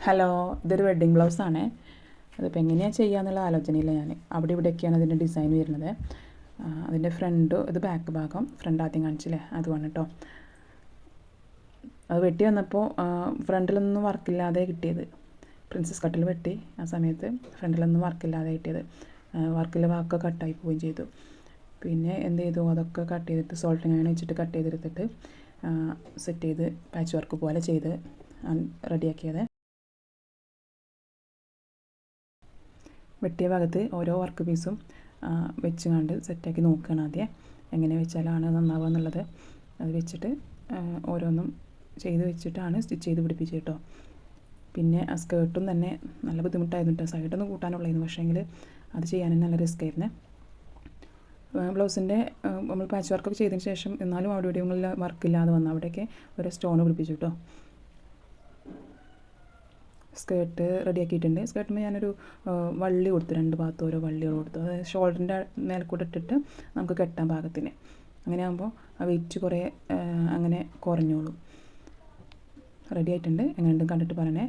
Hello, ഇതൊരു wedding ബ്ലൗസാണേ. അതിപ്പോൾ എങ്ങനെയാണ് ചെയ്യാന്നുള്ള ആലോചനയില്ല ഞാൻ. അവിടെ ഇവിടെയൊക്കെയാണ് അതിൻ്റെ ഡിസൈൻ വരുന്നത്. അതിൻ്റെ ഫ്രണ്ട് ഇത് ബാക്ക് ഭാഗം, ഫ്രണ്ട് ആദ്യം കാണിച്ചില്ലേ, അതുമാണ് കേട്ടോ. അത് വെട്ടി വന്നപ്പോൾ ഫ്രണ്ടിലൊന്നും വർക്കില്ലാതെ കിട്ടിയത്. പ്രിൻസസ് കട്ടിൽ വെട്ടി ആ സമയത്ത് ഫ്രണ്ടിലൊന്നും വർക്കില്ലാതെ കിട്ടിയത്. വർക്കിലെ ഭാഗമൊക്കെ കട്ടായി പോവുകയും ചെയ്തു. പിന്നെ എന്ത് ചെയ്തു, അതൊക്കെ കട്ട് ചെയ്തിട്ട് സോൾട്ടിങ് അങ്ങനെ വെച്ചിട്ട് കട്ട് ചെയ്തെടുത്തിട്ട് സെറ്റ് ചെയ്ത് പാച്ച് വർക്ക് പോലെ ചെയ്ത് റെഡിയാക്കിയത്. വെട്ടിയ ഭാഗത്ത് ഓരോ വർക്ക് പീസും വെച്ച് കണ്ട് സെറ്റാക്കി നോക്കുകയാണ് ആദ്യം, എങ്ങനെ വെച്ചാലാണ് നന്നാവുക എന്നുള്ളത്. അത് വെച്ചിട്ട് ഓരോന്നും ചെയ്ത് വെച്ചിട്ടാണ് സ്റ്റിച്ച് ചെയ്ത് പിടിപ്പിച്ചത് കേട്ടോ. പിന്നെ ആ സ്കേർട്ടും തന്നെ നല്ല ബുദ്ധിമുട്ടായിരുന്നു കേട്ടോ. സൈഡൊന്നും കൂട്ടാനുള്ളായിരുന്നു, പക്ഷേങ്കിൽ അത് ചെയ്യാനും നല്ല റിസ്ക് ആയിരുന്നു. ബ്ലൗസിൻ്റെ നമ്മൾ പാച്ച് വർക്കൊക്കെ ചെയ്തതിന് ശേഷം എന്നാലും അവിടെ ഇവിടെയുള്ള വർക്കില്ലാതെ വന്നു, അവിടെയൊക്കെ ഒരു സ്റ്റോൺ പിടിപ്പിച്ചു കേട്ടോ. സ്കേർട്ട് റെഡിയാക്കിയിട്ടുണ്ട്. സ്കേർട്ടിന് ഞാനൊരു വള്ളി കൊടുത്തു, 2 ഭാഗത്തും ഓരോ വള്ളികൾ കൊടുത്തു. അത് ഷോൾഡറിൻ്റെ മേൽക്കൂടെ ഇട്ടിട്ട് നമുക്ക് കെട്ടാൻ പാകത്തിന്. അങ്ങനെ ആകുമ്പോൾ ആ വെയിറ്റ് കുറേ അങ്ങനെ കുറഞ്ഞോളും. റെഡി ആയിട്ടുണ്ട്. എങ്ങനെയുണ്ടെന്ന് കണ്ടിട്ട് പറയണേ.